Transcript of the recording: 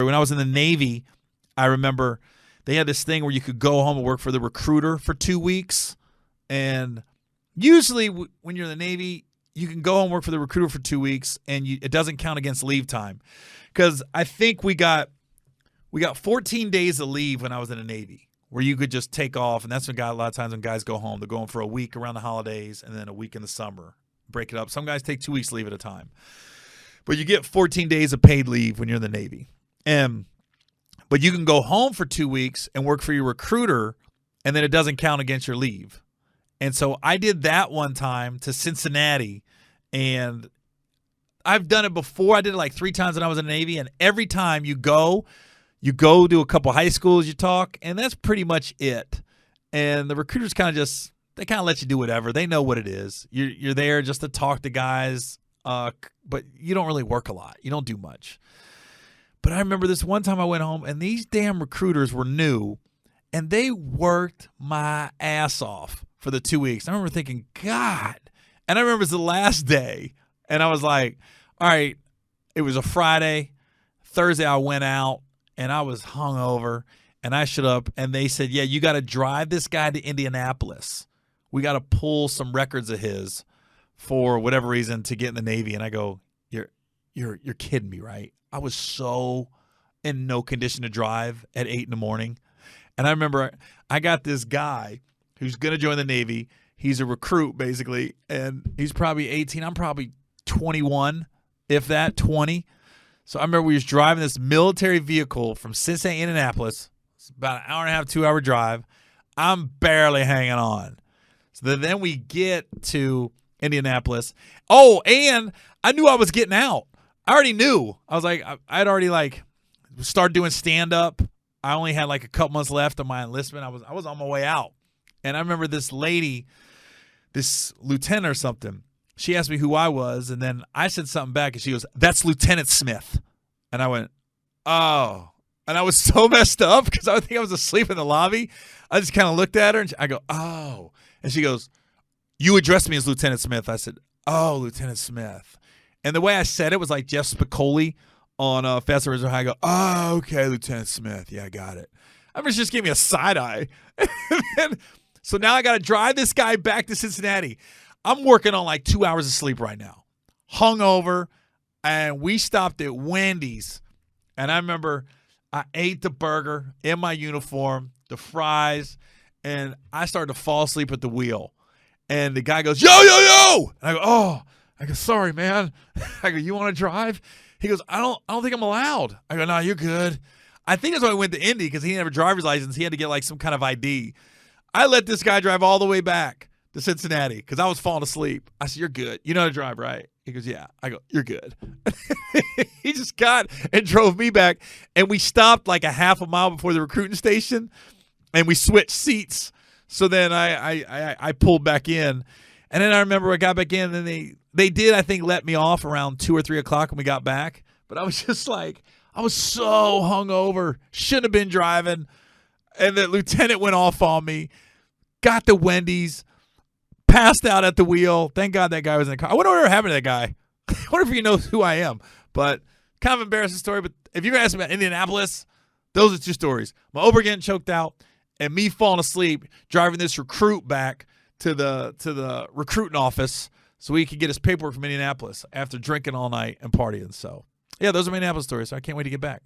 When I was in the Navy, I remember they had this thing where you could go home and work for the recruiter for 2 weeks. And usually when you're in the Navy, you can go home and work for the recruiter for 2 weeks, and it doesn't count against leave time. Because I think we got 14 days of leave when I was in the Navy, where you could just take off. And that's when a lot of times when guys go home, they're going for a week around the holidays and then a week in the summer. Break it up. Some guys take 2 weeks leave at a time. But you get 14 days of paid leave when you're in the Navy. But you can go home for 2 weeks and work for your recruiter, and then it doesn't count against your leave. And so I did that one time to Cincinnati, and I've done it before. I did it like 3 times when I was in the Navy, and every time you go to a couple high schools, you talk, and that's pretty much it. And the recruiters kind of let you do whatever. They know what it is. You're there just to talk to guys, but you don't really work a lot. You don't do much. But I remember this one time I went home, and these damn recruiters were new, and they worked my ass off for the 2 weeks. I remember thinking, God. And I remember it was the last day, and I was like, all right, it was a Friday. Thursday I went out, and I was hungover, and I showed up, and they said, yeah, you got to drive this guy to Indianapolis. We got to pull some records of his for whatever reason to get in the Navy. And I go, you're kidding me, right? I was so in no condition to drive at 8 in the morning. And I remember I got this guy who's going to join the Navy. He's a recruit, basically, and he's probably 18. I'm probably 21, if that, 20. So I remember we was driving this military vehicle from Cincinnati to Indianapolis. It's about an hour and a half, 2-hour drive. I'm barely hanging on. So then we get to Indianapolis. Oh, and I knew I was getting out. I already knew. I was like, I'd already started doing stand-up. I only had like a couple months left of my enlistment. I was on my way out. And I remember this lady, this lieutenant or something, she asked me who I was, and then I said something back, and she goes, that's Lieutenant Smith. And I went, oh. And I was so messed up because I think I was asleep in the lobby. I just kind of looked at her, and I go, oh. And she goes, you addressed me as Lieutenant Smith. I said, oh, Lieutenant Smith. And the way I said it was like Jeff Spicoli on Fast and High. I go, oh, okay, Lieutenant Smith. Yeah, I got it. I mean, she just gave me a side eye. So now I got to drive this guy back to Cincinnati. I'm working on like 2 hours of sleep right now. Hungover, and we stopped at Wendy's. And I remember I ate the burger in my uniform, the fries, and I started to fall asleep at the wheel. And the guy goes, yo, yo, yo. And I go, oh. I go, sorry, man. I go, you want to drive? He goes, I don't think I'm allowed. I go, no, you're good. I think that's why I went to Indy, because he didn't have a driver's license. He had to get like some kind of ID. I let this guy drive all the way back to Cincinnati because I was falling asleep. I said, you're good. You know how to drive, right? He goes, yeah. I go, you're good. He just got and drove me back. And we stopped like a half a mile before the recruiting station, and we switched seats. So then I pulled back in. And then I remember I got back in, and they did, I think, let me off around 2 or 3 o'clock when we got back. But I was just like, I was so hungover. Shouldn't have been driving. And the lieutenant went off on me. Got to Wendy's. Passed out at the wheel. Thank God that guy was in the car. I wonder what happened to that guy. I wonder if he knows who I am. But kind of embarrassing story. But if you're going to ask me about Indianapolis, those are 2 stories. My Uber getting choked out and me falling asleep driving this recruit back to the recruiting office so he could get his paperwork from Indianapolis after drinking all night and partying. So, yeah, those are my Indianapolis stories. So I can't wait to get back.